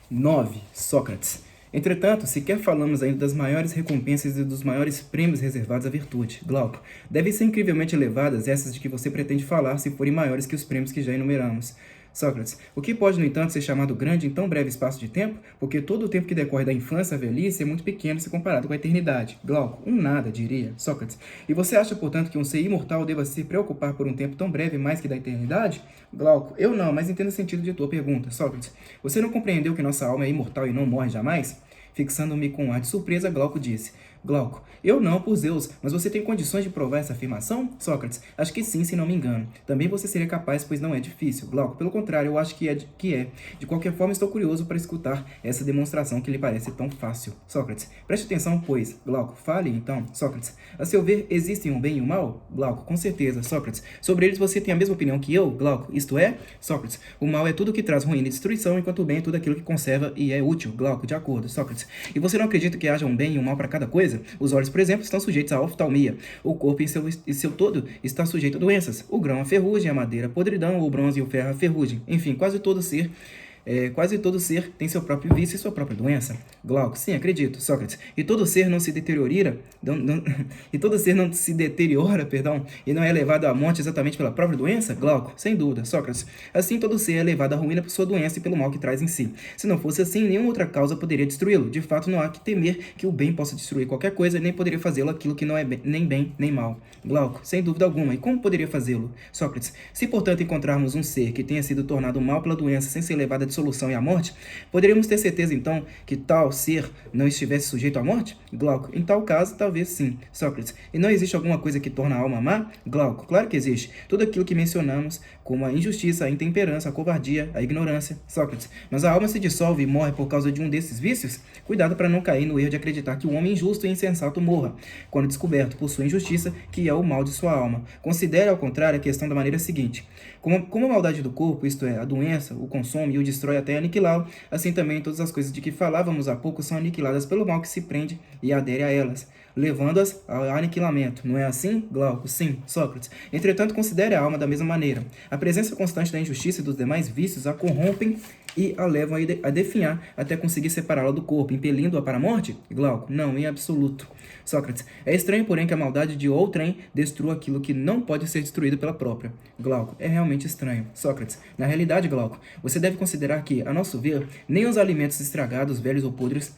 9. Sócrates. Entretanto, sequer falamos ainda das maiores recompensas e dos maiores prêmios reservados à virtude. Glauco. Devem ser incrivelmente elevadas essas de que você pretende falar se forem maiores que os prêmios que já enumeramos. Sócrates. O que pode, no entanto, ser chamado grande em tão breve espaço de tempo? Porque todo o tempo que decorre da infância à velhice é muito pequeno se comparado com a eternidade. Glauco. Um nada, diria. Sócrates. E você acha, portanto, que um ser imortal deva se preocupar por um tempo tão breve mais que da eternidade? Glauco. Eu não, mas entendo o sentido de tua pergunta. Sócrates. Você não compreendeu que nossa alma é imortal e não morre jamais? Fixando-me com um ar de surpresa, Glauco disse. Glauco. Eu não, por Zeus, mas você tem condições de provar essa afirmação? Sócrates. Acho que sim, se não me engano. Também você seria capaz, pois não é difícil. Glauco. Pelo contrário, eu acho que é. De qualquer forma, estou curioso para escutar essa demonstração que lhe parece tão fácil. Sócrates. Preste atenção, pois. Glauco. Fale, então. Sócrates. A seu ver, existem um bem e um mal? Glauco. Com certeza. Sócrates. Sobre eles você tem a mesma opinião que eu? Glauco. Isto é? Sócrates. O mal é tudo que traz ruína e destruição, enquanto o bem é tudo aquilo que conserva e é útil. Glauco. De acordo. Sócrates. E você não acredita que haja um bem e um mal para cada coisa? Os olhos, por exemplo, estão sujeitos à oftalmia. O corpo em seu todo está sujeito a doenças. O grão à ferrugem, a madeira à podridão, o bronze e o ferro à ferrugem. Enfim, quase todo ser tem seu próprio vício e sua própria doença. Glauco, sim, acredito. Sócrates, e todo ser não se deteriora, e não é levado à morte exatamente pela própria doença? Glauco, sem dúvida. Sócrates, assim todo ser é levado à ruína por sua doença e pelo mal que traz em si. Se não fosse assim, nenhuma outra causa poderia destruí-lo. De fato, não há que temer que o bem possa destruir qualquer coisa, nem poderia fazê-lo aquilo que não é nem bem nem mal. Glauco, sem dúvida alguma. E como poderia fazê-lo? Sócrates, se portanto encontrarmos um ser que tenha sido tornado mal pela doença sem ser levado à dissolução e à morte, poderíamos ter certeza então que tal ser não estivesse sujeito à morte? Glauco, em tal caso, talvez sim. Sócrates, e não existe alguma coisa que torna a alma má? Glauco, claro que existe. Tudo aquilo que mencionamos, como a injustiça, a intemperança, a covardia, a ignorância. Sócrates, mas a alma se dissolve e morre por causa de um desses vícios? Cuidado para não cair no erro de acreditar que o homem injusto e insensato morra, quando descoberto por sua injustiça, que é o mal de sua alma. Considere, ao contrário, a questão da maneira seguinte. Como a maldade do corpo, isto é, a doença, o consome e o destrói até aniquilá-lo, assim também todas as coisas de que falávamos há pouco são aniquiladas pelo mal que se prende e adere a elas, levando-as ao aniquilamento. Não é assim, Glauco? Sim. Sócrates. Entretanto, considere a alma da mesma maneira. A presença constante da injustiça e dos demais vícios a corrompem e a levam a definhar até conseguir separá-la do corpo, impelindo-a para a morte? Glauco. Não, em absoluto. Sócrates. É estranho, porém, que a maldade de outrem destrua aquilo que não pode ser destruído pela própria. Glauco. É realmente estranho. Sócrates. Na realidade, Glauco, você deve considerar que, a nosso ver, nem os alimentos estragados, velhos ou podres,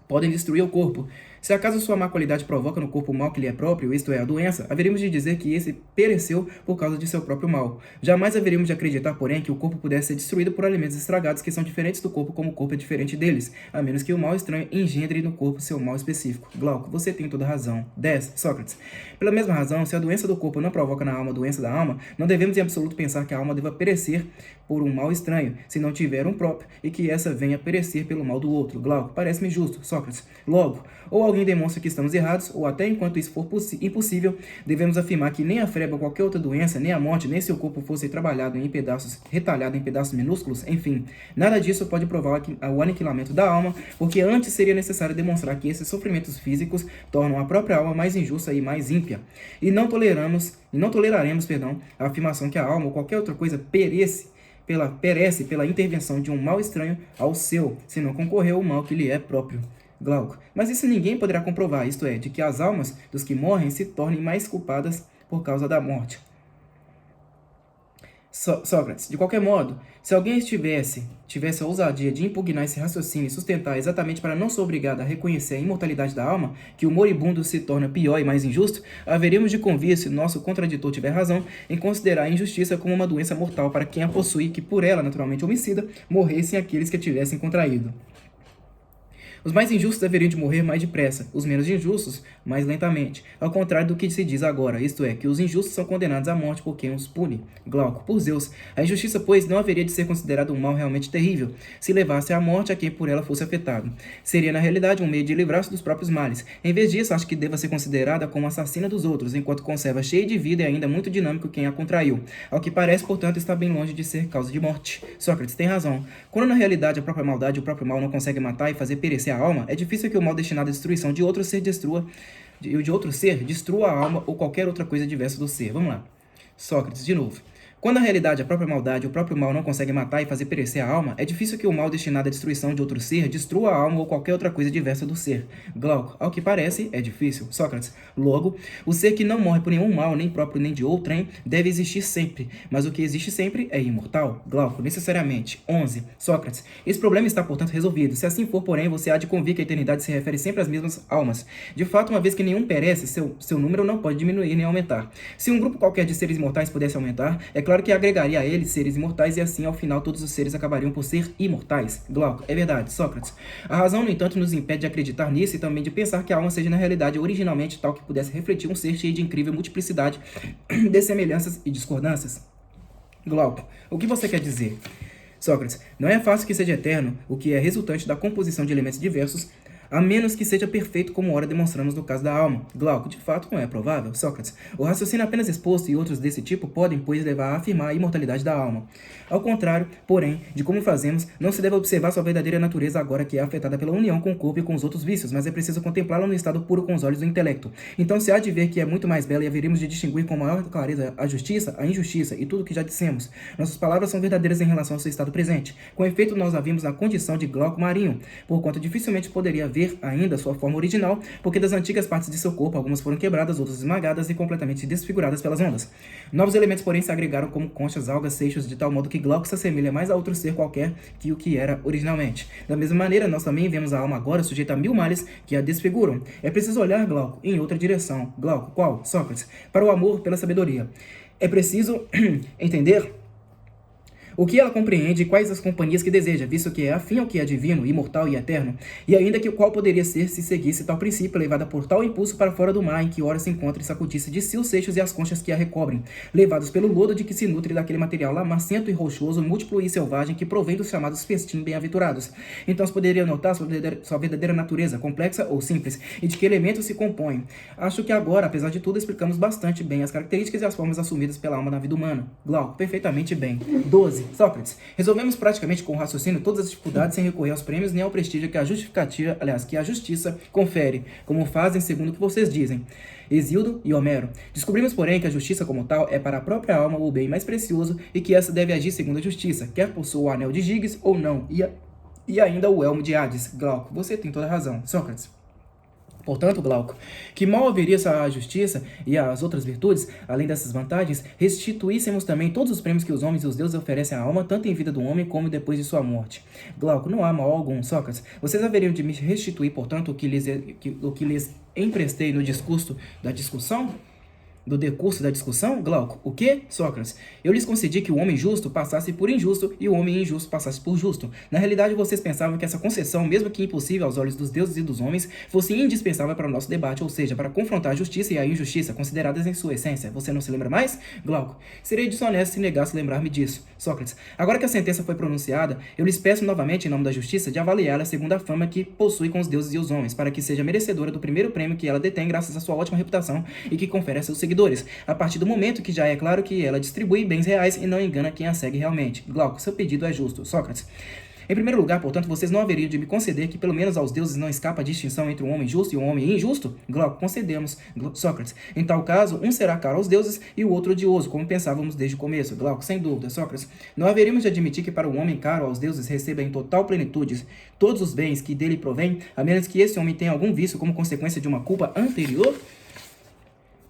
podem destruir o corpo. Se acaso sua má qualidade provoca no corpo o mal que lhe é próprio, isto é, a doença, haveríamos de dizer que esse pereceu por causa de seu próprio mal. Jamais haveríamos de acreditar, porém, que o corpo pudesse ser destruído por alimentos estragados que são diferentes do corpo como o corpo é diferente deles, a menos que o mal estranho engendre no corpo seu mal específico. Glauco, você tem toda a razão. 10. Sócrates. Pela mesma razão, se a doença do corpo não provoca na alma a doença da alma, não devemos em absoluto pensar que a alma deva perecer por um mal estranho, se não tiver um próprio, e que essa venha perecer pelo mal do outro. Glauco, parece-me justo. Sócrates. Logo, ou alguém demonstra que estamos errados, ou até enquanto isso for impossível, devemos afirmar que nem a febre ou qualquer outra doença, nem a morte, nem seu corpo fosse trabalhado em pedaços, retalhado em pedaços minúsculos, enfim, nada disso pode provar o aniquilamento da alma, porque antes seria necessário demonstrar que esses sofrimentos físicos tornam a própria alma mais injusta e mais ímpia. E não toleraremos, a afirmação que a alma ou qualquer outra coisa perece pela intervenção de um mal estranho ao seu, se não concorreu o mal que lhe é próprio. Glauco. Mas isso ninguém poderá comprovar, isto é, de que as almas dos que morrem se tornem mais culpadas por causa da morte. Sócrates. De qualquer modo, se alguém tivesse a ousadia de impugnar esse raciocínio e sustentar exatamente para não ser obrigado a reconhecer a imortalidade da alma, que o moribundo se torna pior e mais injusto, haveríamos de convir, se nosso contraditor tiver razão, em considerar a injustiça como uma doença mortal para quem a possui, que por ela, naturalmente homicida, morressem aqueles que a tivessem contraído. Os mais injustos deveriam de morrer mais depressa, os menos injustos mais lentamente, ao contrário do que se diz agora, isto é, que os injustos são condenados à morte por quem os pune. Glauco, por Zeus, a injustiça, pois, não haveria de ser considerada um mal realmente terrível, se levasse à morte a quem por ela fosse afetado. Seria, na realidade, um meio de livrar-se dos próprios males. Em vez disso, acho que deva ser considerada como assassina dos outros, enquanto conserva cheia de vida e ainda muito dinâmico quem a contraiu. Ao que parece, portanto, está bem longe de ser causa de morte. Sócrates tem razão. Quando na realidade a própria maldade e o próprio mal não conseguem matar e fazer perecer a alma, é difícil que o mal destinado à destruição de outro ser destrua a alma ou qualquer outra coisa diversa do ser. Vamos lá. Sócrates, de novo. Quando a realidade, a própria maldade, o próprio mal não consegue matar e fazer perecer a alma, é difícil que o mal destinado à destruição de outro ser destrua a alma ou qualquer outra coisa diversa do ser. Glauco, ao que parece, é difícil. Sócrates, logo, o ser que não morre por nenhum mal, nem próprio nem de outrem, deve existir sempre, mas o que existe sempre é imortal. Glauco, necessariamente. 11. Sócrates, esse problema está, portanto, resolvido. Se assim for, porém, você há de convir que a eternidade se refere sempre às mesmas almas. De fato, uma vez que nenhum perece, seu número não pode diminuir nem aumentar. Se um grupo qualquer de seres imortais pudesse aumentar, é claro que agregaria a eles seres imortais e assim, ao final, todos os seres acabariam por ser imortais. Glauco, é verdade. Sócrates, a razão, no entanto, nos impede de acreditar nisso e também de pensar que a alma seja, na realidade, originalmente tal que pudesse refletir um ser cheio de incrível multiplicidade de semelhanças e discordâncias. Glauco, o que você quer dizer? Sócrates, não é fácil que seja eterno o que é resultante da composição de elementos diversos, a menos que seja perfeito, como ora demonstramos no caso da alma. Glauco, de fato não é provável. Sócrates, o raciocínio apenas exposto e outros desse tipo podem, pois, levar a afirmar a imortalidade da alma. Ao contrário, porém, de como fazemos, não se deve observar sua verdadeira natureza agora que é afetada pela união com o corpo e com os outros vícios, mas é preciso contemplá-la no estado puro com os olhos do intelecto. Então se há de ver que é muito mais bela e haveremos de distinguir com maior clareza a justiça, a injustiça e tudo o que já dissemos. Nossas palavras são verdadeiras em relação ao seu estado presente. Com efeito, nós a vimos na condição de Glauco marinho, porquanto dificilmente poderia ver ainda sua forma original, porque das antigas partes de seu corpo, algumas foram quebradas, outras esmagadas e completamente desfiguradas pelas ondas. Novos elementos, porém, se agregaram como conchas, algas, seixos, de tal modo que Glauco se assemelha mais a outro ser qualquer que o que era originalmente. Da mesma maneira, nós também vemos a alma agora sujeita a 1000 males que a desfiguram. É preciso olhar, Glauco, em outra direção. Glauco, qual? Sócrates, para o amor pela sabedoria. É preciso entender o que ela compreende e quais as companhias que deseja, visto que é afim ao que é divino, imortal e eterno, e ainda que qual poderia ser se seguisse tal princípio, levada por tal impulso para fora do mar em que ora se encontra e sacudisse de si os seixos e as conchas que a recobrem, levados pelo lodo de que se nutre daquele material lamacento e rochoso, múltiplo e selvagem que provém dos chamados festim bem-aventurados. Então se poderia notar sua verdadeira natureza, complexa ou simples, e de que elementos se compõem. Acho que agora, apesar de tudo, explicamos bastante bem as características e as formas assumidas pela alma na vida humana. Glauco, perfeitamente bem. 12. Sócrates, resolvemos praticamente com o raciocínio todas as dificuldades sem recorrer aos prêmios nem ao prestígio que a que a justiça confere, como fazem segundo o que vocês dizem, Hesíodo e Homero. Descobrimos, porém, que a justiça como tal é para a própria alma o bem mais precioso e que essa deve agir segundo a justiça, quer possua o anel de Giges ou não, e ainda o elmo de Hades. Glauco, você tem toda a razão. Sócrates, portanto, Glauco, que mal haveria se a justiça e as outras virtudes, além dessas vantagens, restituíssemos também todos os prêmios que os homens e os deuses oferecem à alma, tanto em vida do homem como depois de sua morte. Glauco, não há mal algum. Sócrates, vocês haveriam de me restituir, portanto, o que lhes emprestei no discurso da discussão? Do decurso da discussão? Glauco, o quê? Sócrates, eu lhes concedi que o homem justo passasse por injusto e o homem injusto passasse por justo. Na realidade, vocês pensavam que essa concessão, mesmo que impossível aos olhos dos deuses e dos homens, fosse indispensável para o nosso debate, ou seja, para confrontar a justiça e a injustiça, consideradas em sua essência. Você não se lembra mais? Glauco, serei desonesto se negasse lembrar-me disso. Sócrates, agora que a sentença foi pronunciada, eu lhes peço novamente, em nome da justiça, de avaliá-la segundo a fama que possui com os deuses e os homens, para que seja merecedora do primeiro prêmio que ela detém graças à sua ótima reputação e que confere a seus seguidores, a partir do momento que já é claro que ela distribui bens reais e não engana quem a segue realmente. Glauco, seu pedido é justo. Sócrates, em primeiro lugar, portanto, vocês não haveriam de me conceder que pelo menos aos deuses não escapa a distinção entre um homem justo e um homem injusto? Glauco, concedemos. Sócrates, em tal caso, um será caro aos deuses e o outro odioso, como pensávamos desde o começo. Glauco, sem dúvida. Sócrates, não haveríamos de admitir que para o homem caro aos deuses receba em total plenitude todos os bens que dele provém, a menos que esse homem tenha algum vício como consequência de uma culpa anterior?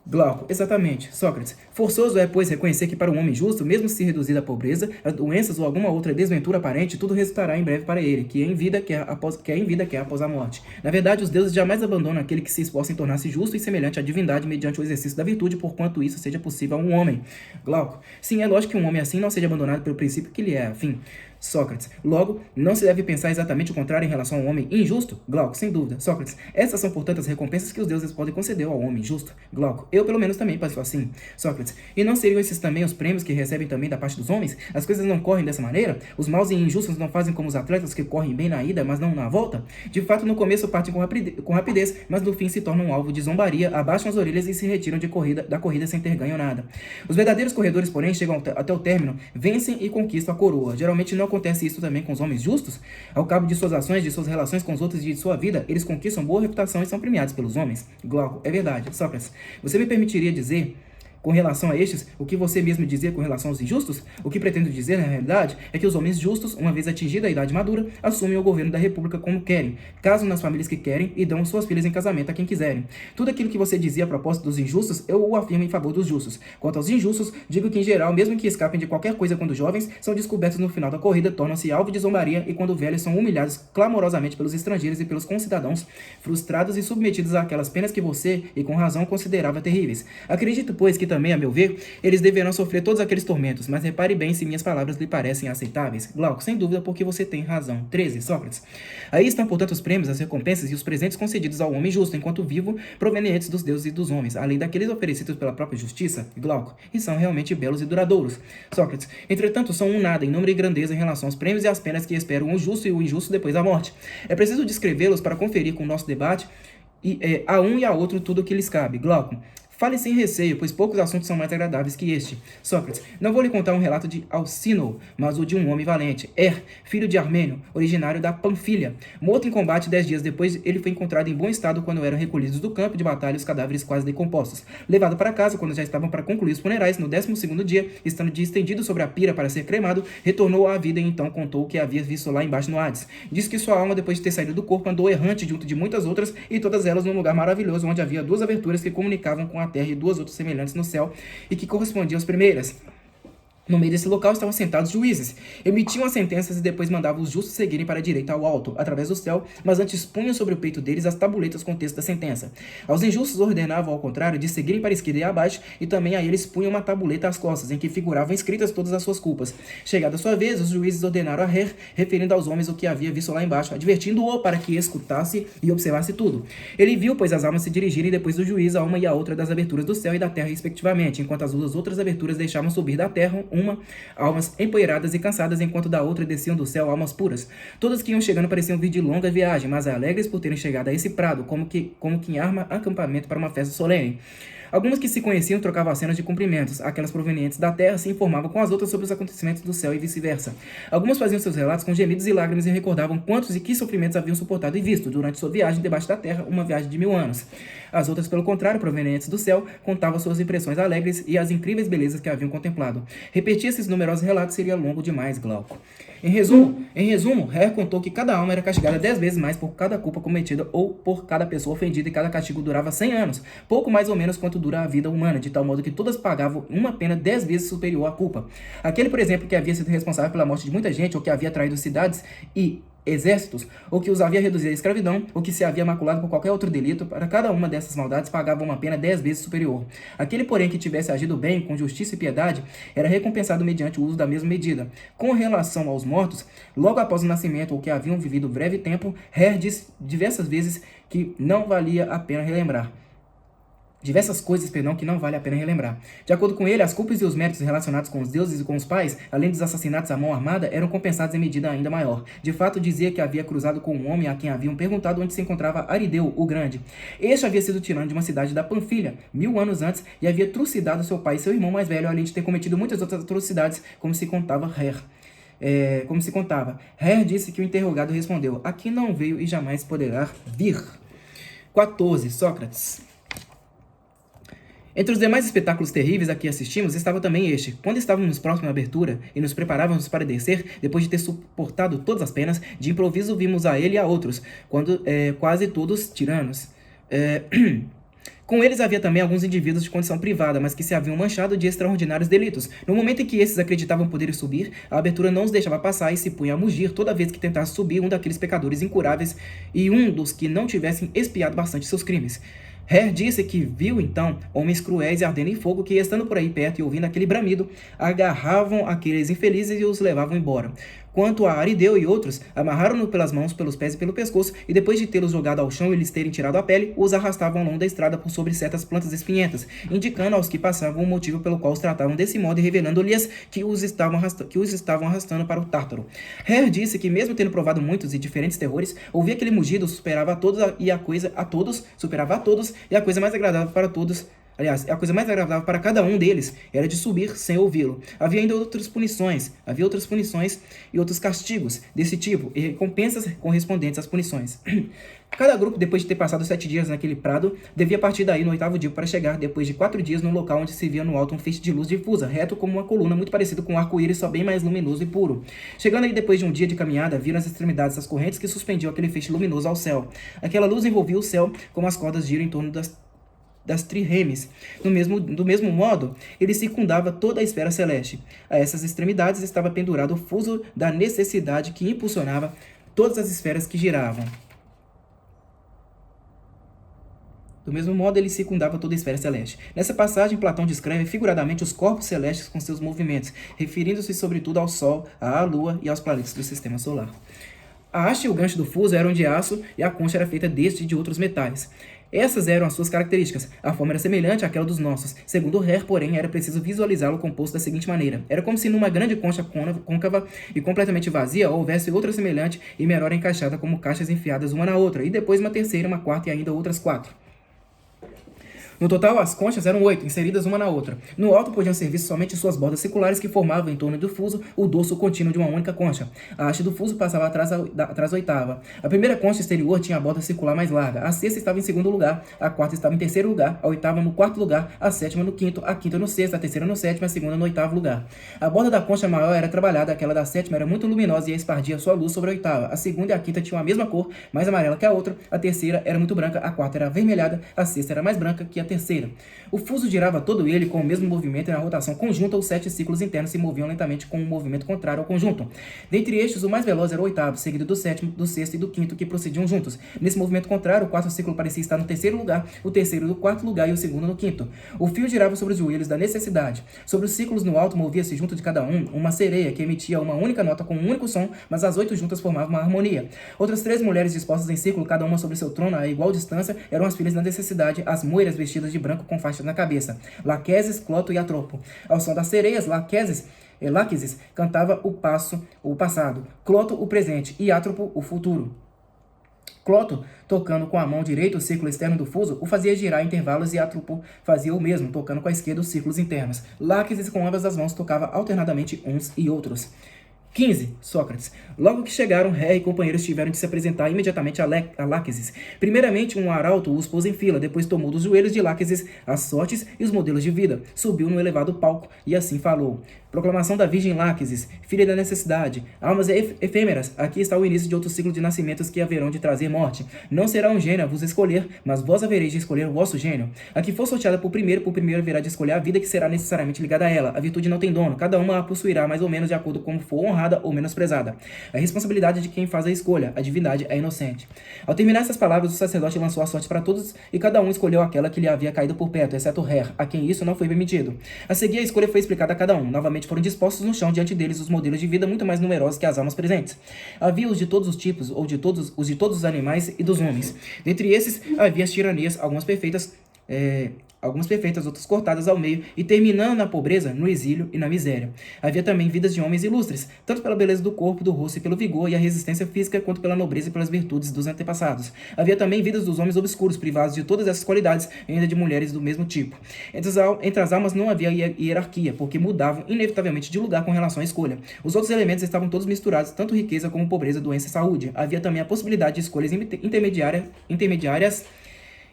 Glauco, exatamente. Sócrates, forçoso é, pois, reconhecer que para um homem justo, mesmo se reduzir à pobreza, as doenças ou alguma outra desventura aparente, tudo resultará em breve para ele, que em vida quer após a morte. Na verdade, os deuses jamais abandonam aquele que se esforça em tornar-se justo e semelhante à divindade mediante o exercício da virtude, porquanto isso seja possível a um homem. Glauco, sim, é lógico que um homem assim não seja abandonado pelo princípio que lhe é afim. Sócrates, logo, não se deve pensar exatamente o contrário em relação ao homem injusto? Glauco, sem dúvida. Sócrates, essas são, portanto, as recompensas que os deuses podem conceder ao homem justo. Glauco, eu pelo menos também penso assim. Sócrates, e não seriam esses também os prêmios que recebem também da parte dos homens? As coisas não correm dessa maneira? Os maus e injustos não fazem como os atletas que correm bem na ida, mas não na volta? De fato, no começo partem com rapidez, mas no fim se tornam um alvo de zombaria, abaixam as orelhas e se retiram da corrida sem ter ganho nada. Os verdadeiros corredores, porém, chegam até o término, vencem e conquistam a coroa. Geralmente não acontece isso também com os homens justos? Ao cabo de suas ações, de suas relações com os outros e de sua vida, eles conquistam boa reputação e são premiados pelos homens? Glauco, é verdade. Sócrates, você me permitiria dizer Com relação a estes, o que você mesmo dizia com relação aos injustos? O que pretendo dizer, na realidade, é que os homens justos, uma vez atingida a idade madura, assumem o governo da república como querem, casam nas famílias que querem e dão suas filhas em casamento a quem quiserem. Tudo aquilo que você dizia a propósito dos injustos, eu o afirmo em favor dos justos. Quanto aos injustos, digo que em geral, mesmo que escapem de qualquer coisa quando jovens, são descobertos no final da corrida, tornam-se alvo de zombaria e quando velhos são humilhados clamorosamente pelos estrangeiros e pelos concidadãos, frustrados e submetidos àquelas penas que você, e com razão, considerava terríveis. Acredito, pois, que também, a meu ver, eles deverão sofrer todos aqueles tormentos, mas repare bem se minhas palavras lhe parecem aceitáveis. Glauco, sem dúvida, porque você tem razão. 13. Sócrates. Aí estão, portanto, os prêmios, as recompensas e os presentes concedidos ao homem justo, enquanto vivo, provenientes dos deuses e dos homens, além daqueles oferecidos pela própria justiça, Glauco, e são realmente belos e duradouros. Sócrates. Entretanto, são um nada em número e grandeza em relação aos prêmios e às penas que esperam o justo e o injusto depois da morte. É preciso descrevê-los para conferir com o nosso debate a um e a outro tudo o que lhes cabe. Glauco. Fale sem receio, pois poucos assuntos são mais agradáveis que este. Sócrates, não vou lhe contar um relato de Alcínoo, mas o de um homem valente, filho de Armênio, originário da Panfilha. Morto em combate 10 dias depois, ele foi encontrado em bom estado quando eram recolhidos do campo de batalha os cadáveres quase decompostos. Levado para casa quando já estavam para concluir os funerais, no 12º dia, estando estendido sobre a pira para ser cremado, retornou à vida e então contou o que havia visto lá embaixo no Hades. Diz que sua alma, depois de ter saído do corpo, andou errante junto de muitas outras, e todas elas num lugar maravilhoso, onde havia 2 aberturas que comunicavam com a terra e 2 outras semelhantes no céu e que correspondiam às primeiras. No meio desse local estavam sentados juízes. Emitiam as sentenças e depois mandavam os justos seguirem para a direita ao alto, através do céu, mas antes punham sobre o peito deles as tabuletas com o texto da sentença. Aos injustos ordenavam, ao contrário, de seguirem para a esquerda e abaixo, e também a eles punham uma tabuleta às costas, em que figuravam escritas todas as suas culpas. Chegada a sua vez, os juízes ordenaram a referindo aos homens o que havia visto lá embaixo, advertindo-o para que escutasse e observasse tudo. Ele viu, pois, as almas se dirigirem depois do juiz a uma e a outra das aberturas do céu e da terra, respectivamente, enquanto as 2 outras aberturas deixavam subir da terra almas empoeiradas e cansadas, enquanto da outra desciam do céu almas puras. Todas que iam chegando pareciam vir de longa viagem, mas alegres por terem chegado a esse prado, como quem arma acampamento para uma festa solene. Algumas que se conheciam trocavam acenos de cumprimentos, aquelas provenientes da terra se informavam com as outras sobre os acontecimentos do céu e vice-versa. Algumas faziam seus relatos com gemidos e lágrimas e recordavam quantos e que sofrimentos haviam suportado e visto durante sua viagem debaixo da terra, uma viagem de 1000 anos. As outras, pelo contrário, provenientes do céu, contavam suas impressões alegres e as incríveis belezas que haviam contemplado. Repetir esses numerosos relatos seria longo demais, Glauco. Em resumo, Hare contou que cada alma era castigada 10 vezes mais por cada culpa cometida ou por cada pessoa ofendida, e cada castigo durava 100 anos, pouco mais ou menos quanto dura a vida humana, de tal modo que todas pagavam uma pena 10 vezes superior à culpa. Aquele, por exemplo, que havia sido responsável pela morte de muita gente, ou que havia traído cidades e exércitos, ou que os havia reduzido à escravidão, ou que se havia maculado por qualquer outro delito, para cada uma dessas maldades pagava uma pena 10 vezes superior. Aquele, porém, que tivesse agido bem, com justiça e piedade, era recompensado mediante o uso da mesma medida. Com relação aos mortos, logo após o nascimento, ou que haviam vivido breve tempo, Hare disse diversas vezes que não valia a pena relembrar. Diversas coisas, que não vale a pena relembrar. De acordo com ele, as culpas e os méritos relacionados com os deuses e com os pais, além dos assassinatos à mão armada, eram compensados em medida ainda maior. De fato, dizia que havia cruzado com um homem a quem haviam perguntado onde se encontrava Arideu, o Grande. Este havia sido tirano de uma cidade da Panfilha, 1000 anos antes, e havia trucidado seu pai e seu irmão mais velho, além de ter cometido muitas outras atrocidades, como se contava Hare. Hare disse que o interrogado respondeu: aqui não veio e jamais poderá vir. 14. Sócrates. Entre os demais espetáculos terríveis a que assistimos, estava também este. Quando estávamos próximos à abertura e nos preparávamos para descer, depois de ter suportado todas as penas, de improviso vimos a ele e a outros, quase todos tiranos. Com eles havia também alguns indivíduos de condição privada, mas que se haviam manchado de extraordinários delitos. No momento em que esses acreditavam poder subir, a abertura não os deixava passar e se punha a mugir toda vez que tentasse subir um daqueles pecadores incuráveis e um dos que não tivessem expiado bastante seus crimes. Hare disse que viu, então, homens cruéis e ardendo em fogo que, estando por aí perto e ouvindo aquele bramido, agarravam aqueles infelizes e os levavam embora. Quanto a Arideu e outros, amarraram-no pelas mãos, pelos pés e pelo pescoço, e depois de tê-los jogado ao chão e lhes terem tirado a pele, os arrastavam ao longo da estrada por sobre certas plantas espinhentas, indicando aos que passavam o motivo pelo qual os tratavam desse modo e revelando-lhes que os estavam arrastando para o Tártaro. Hare disse que, mesmo tendo provado muitos e diferentes terrores, ouvia aquele mugido superava a todos e a coisa mais agradável para todos Aliás, a coisa mais agradável para cada um deles era de subir sem ouvi-lo. Havia ainda outras punições e outros castigos desse tipo, e recompensas correspondentes às punições. Cada grupo, depois de ter passado 7 dias naquele prado, devia partir daí no 8º dia para chegar, depois de 4 dias, no local onde se via no alto um feixe de luz difusa, reto como uma coluna, muito parecido com um arco-íris, só bem mais luminoso e puro. Chegando aí depois de um dia de caminhada, viram as extremidades das correntes que suspendiam aquele feixe luminoso ao céu. Aquela luz envolvia o céu como as cordas giram em torno das trirremes. Do mesmo modo, ele circundava toda a esfera celeste. A essas extremidades estava pendurado o fuso da necessidade que impulsionava todas as esferas que giravam. Do mesmo modo, ele circundava toda a esfera celeste. Nessa passagem, Platão descreve figuradamente os corpos celestes com seus movimentos, referindo-se sobretudo ao Sol, à Lua e aos planetas do Sistema Solar. A haste e o gancho do fuso eram de aço e a concha era feita deste e de outros metais. Essas eram as suas características. A forma era semelhante àquela dos nossos. Segundo Hare, porém, era preciso visualizá-lo composto da seguinte maneira. Era como se numa grande concha côncava e completamente vazia houvesse outra semelhante e menor encaixada como caixas enfiadas uma na outra, e depois uma terceira, uma quarta e ainda outras 4. No total, as conchas eram 8, inseridas uma na outra. No alto podiam servir somente suas bordas circulares que formavam em torno do fuso o dorso contínuo de uma única concha. A haste do fuso passava atrás da oitava. A primeira concha exterior tinha a borda circular mais larga. A sexta estava em segundo lugar, a quarta estava em terceiro lugar, a oitava no quarto lugar, a sétima no quinto, a quinta no sexto, a terceira no sétimo, a segunda no oitavo lugar. A borda da concha maior era trabalhada, aquela da sétima era muito luminosa e espargia sua luz sobre a oitava. A segunda e a quinta tinham a mesma cor, mais amarela que a outra. A terceira era muito branca, a quarta era avermelhada, a sexta era mais branca que a terceira. O fuso girava todo ele com o mesmo movimento e na rotação conjunta os 7 ciclos internos se moviam lentamente com um movimento contrário ao conjunto. Dentre estes, o mais veloz era o oitavo, seguido do sétimo, do sexto e do quinto, que procediam juntos. Nesse movimento contrário, o quarto ciclo parecia estar no terceiro lugar, o terceiro no quarto lugar e o segundo no quinto. O fio girava sobre os joelhos da necessidade. Sobre os ciclos no alto movia-se junto de cada um uma sereia que emitia uma única nota com um único som, mas as 8 juntas formavam uma harmonia. Outras 3 mulheres dispostas em círculo, cada uma sobre seu trono a igual distância, eram as filhas da necessidade, as moiras vestidas de branco com faixas na cabeça, Laquesis, Cloto e Atropo. Ao som das sereias, Láquesis cantava o passado, Cloto o presente e Atropo o futuro. Cloto, tocando com a mão direita o círculo externo do fuso, o fazia girar em intervalos e Atropo fazia o mesmo, tocando com a esquerda os círculos internos. Láquesis com ambas as mãos tocava alternadamente uns e outros. 15. Sócrates. Logo que chegaram, Ré e companheiros tiveram de se apresentar imediatamente a Láquesis. Primeiramente, um arauto os pôs em fila, depois tomou dos joelhos de Láquesis as sortes e os modelos de vida, subiu no elevado palco e assim falou. Proclamação da Virgem Láquesis, filha da necessidade, almas efêmeras, aqui está o início de outro ciclo de nascimentos que haverão de trazer morte. Não será um gênio a vos escolher, mas vós havereis de escolher o vosso gênio. A que for sorteada por primeiro haverá de escolher a vida que será necessariamente ligada a ela. A virtude não tem dono, cada uma a possuirá mais ou menos de acordo com como for honrada ou menosprezada. A responsabilidade de quem faz a escolha, a divindade é inocente. Ao terminar essas palavras, o sacerdote lançou a sorte para todos e cada um escolheu aquela que lhe havia caído por perto, exceto Hare, a quem isso não foi permitido. A seguir, a escolha foi explicada a cada um. Novamente foram dispostos no chão diante deles os modelos de vida muito mais numerosos que as almas presentes. Havia os de todos os tipos, ou de todos os animais e dos homens. Dentre esses, havia as tiranias, algumas perfeitas, outras cortadas ao meio, e terminando na pobreza, no exílio e na miséria. Havia também vidas de homens ilustres, tanto pela beleza do corpo, do rosto e pelo vigor e a resistência física, quanto pela nobreza e pelas virtudes dos antepassados. Havia também vidas dos homens obscuros, privados de todas essas qualidades, e ainda de mulheres do mesmo tipo. Entre as almas não havia hierarquia, porque mudavam inevitavelmente de lugar com relação à escolha. Os outros elementos estavam todos misturados, tanto riqueza como pobreza, doença e saúde. Havia também a possibilidade de escolhas intermediárias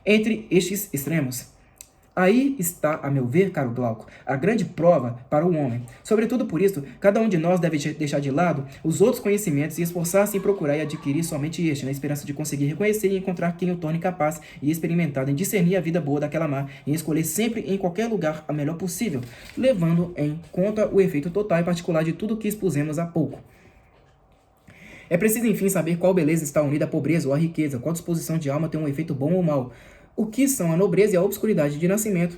entre estes extremos. Aí está, a meu ver, caro Glauco, a grande prova para o homem. Sobretudo por isso, cada um de nós deve deixar de lado os outros conhecimentos e esforçar-se em procurar e adquirir somente este, na esperança de conseguir reconhecer e encontrar quem o torne capaz e experimentado em discernir a vida boa daquela má, e escolher sempre em qualquer lugar a melhor possível, levando em conta o efeito total e particular de tudo o que expusemos há pouco. É preciso, enfim, saber qual beleza está unida à pobreza ou à riqueza, qual disposição de alma tem um efeito bom ou mau, o que são a nobreza e a obscuridade de nascimento,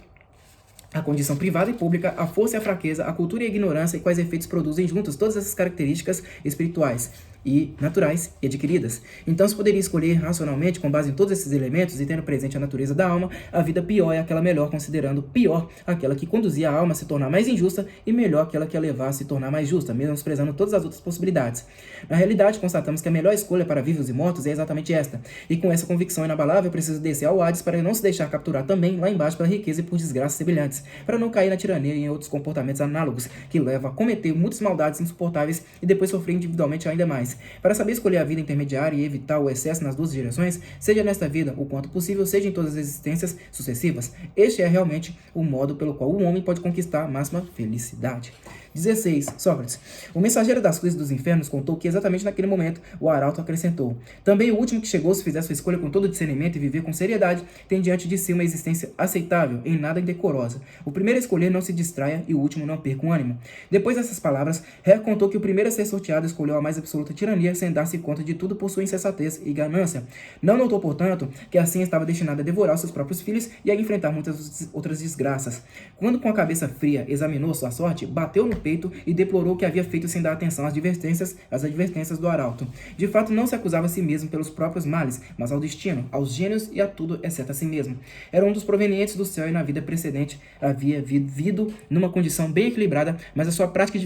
a condição privada e pública, a força e a fraqueza, a cultura e a ignorância, e quais efeitos produzem juntos todas essas características espirituais. e naturais e adquiridas. Então se poderia escolher racionalmente, com base em todos esses elementos e tendo presente a natureza da alma, a vida pior é aquela melhor, considerando pior aquela que conduzia a alma a se tornar mais injusta e melhor aquela que a levar a se tornar mais justa, menosprezando todas as outras possibilidades. Na realidade, constatamos que a melhor escolha para vivos e mortos é exatamente esta, e com essa convicção inabalável, preciso descer ao Hades para não se deixar capturar também lá embaixo pela riqueza e por desgraças semelhantes, para não cair na tirania e em outros comportamentos análogos, que levam a cometer muitas maldades insuportáveis e depois sofrer individualmente ainda mais. Para saber escolher a vida intermediária e evitar o excesso nas duas direções, seja nesta vida o quanto possível, seja em todas as existências sucessivas, este é realmente o modo pelo qual o homem pode conquistar a máxima felicidade. 16. Sócrates. O mensageiro das cruzes dos infernos contou que exatamente naquele momento o arauto acrescentou: também o último que chegou, se fizer sua escolha com todo discernimento e viver com seriedade, tem diante de si uma existência aceitável, em nada indecorosa. O primeiro a escolher não se distraia e o último não perca o ânimo. Depois dessas palavras, Hera contou que o primeiro a ser sorteado escolheu a mais absoluta tirania, sem dar-se conta de tudo por sua insensatez e ganância. Não notou, portanto, que assim estava destinado a devorar os seus próprios filhos e a enfrentar muitas outras desgraças. Quando com a cabeça fria examinou sua sorte, bateu no peito e deplorou o que havia feito sem dar atenção às advertências do arauto. De fato, não se acusava a si mesmo pelos próprios males, mas ao destino, aos gênios e a tudo exceto a si mesmo. Era um dos provenientes do céu e na vida precedente havia vivido numa condição bem equilibrada, mas a sua prática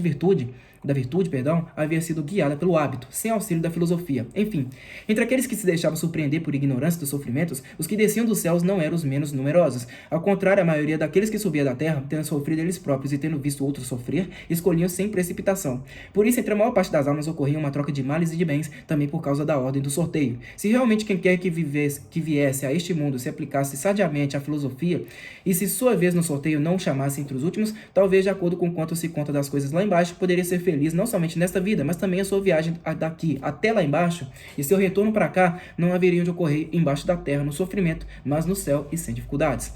da virtude, havia sido guiada pelo hábito, sem auxílio da filosofia. Enfim, entre aqueles que se deixavam surpreender por ignorância dos sofrimentos, os que desciam dos céus não eram os menos numerosos. Ao contrário, a maioria daqueles que subia da terra, tendo sofrido eles próprios e tendo visto outros sofrer, escolhiam sem precipitação. Por isso, entre a maior parte das almas ocorria uma troca de males e de bens, também por causa da ordem do sorteio. Se realmente quem quer que viesse a este mundo se aplicasse sadiamente à filosofia, e se sua vez no sorteio não o chamasse entre os últimos, talvez, de acordo com quanto se conta das coisas lá embaixo, poderia ser feliz não somente nesta vida, mas também a sua viagem daqui até lá embaixo, e seu retorno para cá não haveria de ocorrer embaixo da terra no sofrimento, mas no céu e sem dificuldades.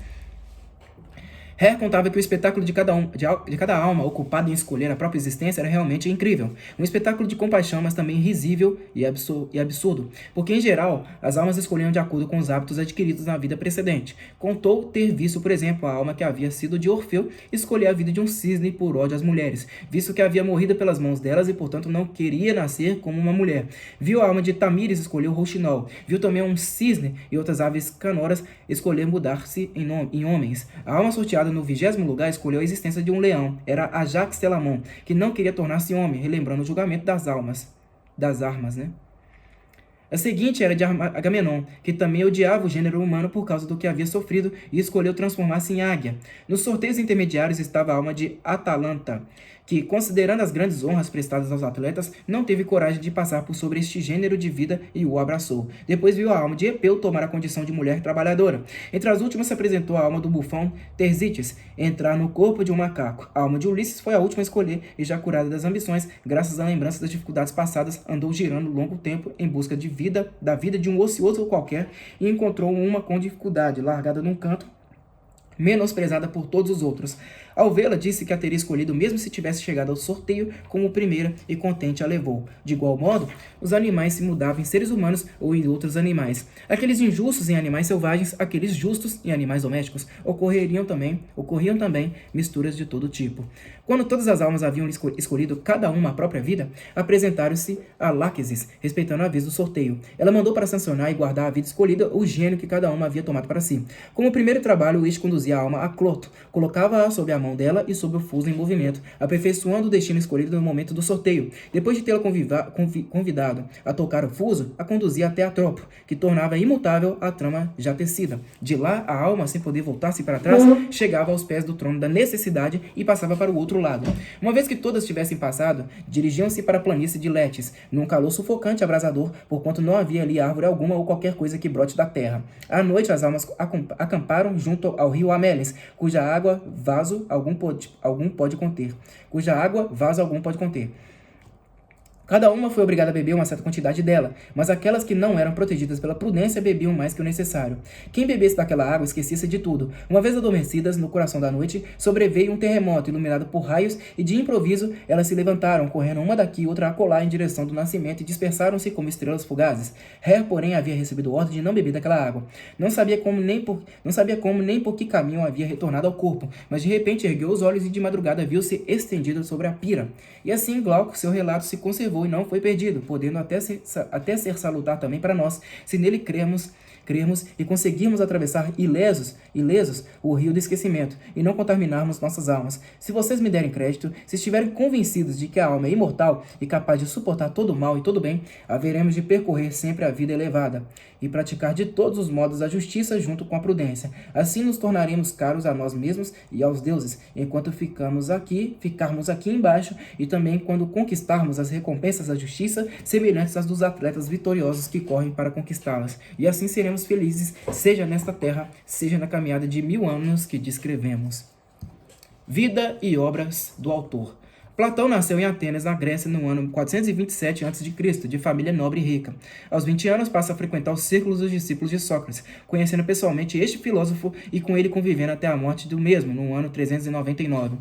Hare contava que o espetáculo de cada alma ocupada em escolher a própria existência era realmente incrível. Um espetáculo de compaixão, mas também risível e absurdo, porque, em geral, as almas escolhiam de acordo com os hábitos adquiridos na vida precedente. Contou ter visto, por exemplo, a alma que havia sido de Orfeu escolher a vida de um cisne por ódio às mulheres, visto que havia morrido pelas mãos delas e, portanto, não queria nascer como uma mulher. Viu a alma de Tamires escolher o rouxinol. Viu também um cisne e outras aves canoras escolher mudar-se em homens. A alma sorteada no 20º lugar escolheu a existência de um leão. Era Ajax Telamon, que não queria tornar-se homem, relembrando o julgamento das armas, né? A seguinte era de Agamenon, que também odiava o gênero humano por causa do que havia sofrido e escolheu transformar-se em águia. Nos sorteios intermediários estava a alma de Atalanta, que, considerando as grandes honras prestadas aos atletas, não teve coragem de passar por sobre este gênero de vida e o abraçou. Depois viu a alma de Epeu tomar a condição de mulher trabalhadora. Entre as últimas se apresentou a alma do bufão Tersites, entrar no corpo de um macaco. A alma de Ulisses foi a última a escolher e, já curada das ambições, graças à lembrança das dificuldades passadas, andou girando longo tempo em busca da vida de um ocioso qualquer e encontrou uma com dificuldade, largada num canto, menosprezada por todos os outros. Ao vê-la, disse que a teria escolhido mesmo se tivesse chegado ao sorteio como primeira e contente a levou. De igual modo, os animais se mudavam em seres humanos ou em outros animais. Aqueles injustos em animais selvagens, aqueles justos em animais domésticos. Ocorriam também misturas de todo tipo. Quando todas as almas haviam escolhido cada uma a própria vida, apresentaram-se a Láquesis, respeitando a vez do sorteio. Ela mandou para sancionar e guardar a vida escolhida o gênio que cada uma havia tomado para si. Como primeiro trabalho, este conduzia a alma a Cloto, colocava-a sob a mão dela e sob o fuso em movimento, aperfeiçoando o destino escolhido no momento do sorteio. Depois de tê-la convidado a tocar o fuso, a conduzia até a tropa, que tornava imutável a trama já tecida. De lá, a alma, sem poder voltar-se para trás, chegava aos pés do trono da necessidade e passava para o outro lado. Uma vez que todas tivessem passado, dirigiam-se para a planície de Létis, num calor sufocante e abrasador, porquanto não havia ali árvore alguma ou qualquer coisa que brote da terra. À noite, as almas acamparam junto ao rio Amélis, cuja água vaso algum pode conter. Cada uma foi obrigada a beber uma certa quantidade dela, mas aquelas que não eram protegidas pela prudência bebiam mais que o necessário. Quem bebesse daquela água esquecia-se de tudo. Uma vez adormecidas, no coração da noite, sobreveio um terremoto iluminado por raios e, de improviso, elas se levantaram, correndo uma daqui e outra acolá em direção do nascimento e dispersaram-se como estrelas fugazes. Hare, porém, havia recebido ordem de não beber daquela água. Não sabia como nem por que caminho havia retornado ao corpo, mas de repente ergueu os olhos e de madrugada viu-se estendido sobre a pira. E assim, Glauco, seu relato se conservou e não foi perdido, podendo até ser salutar também para nós, se nele crermos e conseguirmos atravessar ilesos o rio do esquecimento e não contaminarmos nossas almas. Se vocês me derem crédito, se estiverem convencidos de que a alma é imortal e capaz de suportar todo o mal e todo o bem, haveremos de percorrer sempre a vida elevada e praticar de todos os modos a justiça junto com a prudência. Assim nos tornaremos caros a nós mesmos e aos deuses, enquanto ficarmos aqui embaixo, e também quando conquistarmos as recompensas da justiça, semelhantes às dos atletas vitoriosos que correm para conquistá-las. E assim seremos felizes, seja nesta terra, seja na caminhada de 1000 anos que descrevemos. Vida e obras do autor. Platão nasceu em Atenas, na Grécia, no ano 427 a.C., de família nobre e rica. Aos 20 anos, passa a frequentar os círculos dos discípulos de Sócrates, conhecendo pessoalmente este filósofo e com ele convivendo até a morte do mesmo, no ano 399.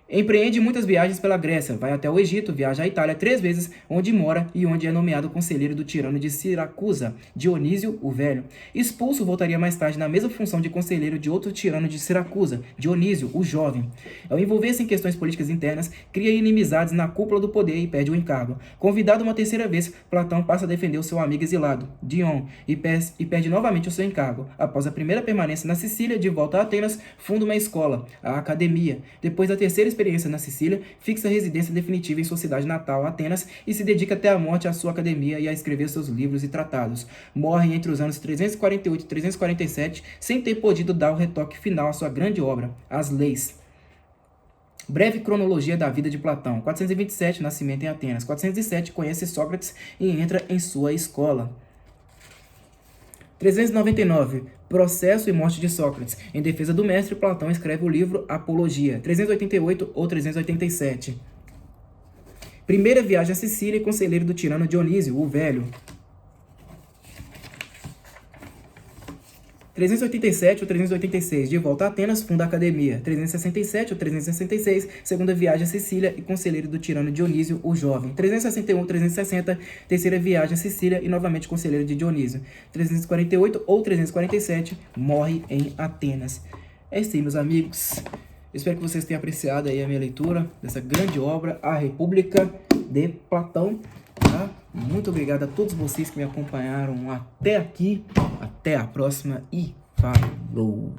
Empreende muitas viagens pela Grécia, vai até o Egito, viaja à Itália 3 vezes, onde mora e onde é nomeado conselheiro do tirano de Siracusa, Dionísio o Velho. Expulso, voltaria mais tarde na mesma função de conselheiro de outro tirano de Siracusa, Dionísio o Jovem. Ao envolver-se em questões políticas internas, cria inimizades na cúpula do poder e perde o encargo. Convidado uma terceira vez, Platão passa a defender o seu amigo exilado, Dion, e perde novamente o seu encargo. Após a primeira permanência na Sicília, de volta a Atenas, funda uma escola, a Academia. Depois da terceira experiência na Sicília, fixa a residência definitiva em sua cidade natal, Atenas, e se dedica até a morte à sua academia e a escrever seus livros e tratados. Morre entre os anos 348 e 347, sem ter podido dar o retoque final à sua grande obra, As Leis. Breve cronologia da vida de Platão. 427, nascimento em Atenas. 407, conhece Sócrates e entra em sua escola. 399, processo e morte de Sócrates. Em defesa do mestre, Platão escreve o livro Apologia. 388 ou 387. Primeira viagem à Sicília e conselheiro do tirano Dionísio o Velho. 387 ou 386, de volta a Atenas, funda a Academia. 367 ou 366, segunda viagem à Sicília e conselheiro do tirano Dionísio o Jovem. 361 ou 360, terceira viagem à Sicília e novamente conselheiro de Dionísio. 348 ou 347, morre em Atenas. É isso aí, meus amigos. Espero que vocês tenham apreciado aí a minha leitura dessa grande obra, A República de Platão. Tá? Muito obrigado a todos vocês que me acompanharam até aqui. Até a próxima e falou!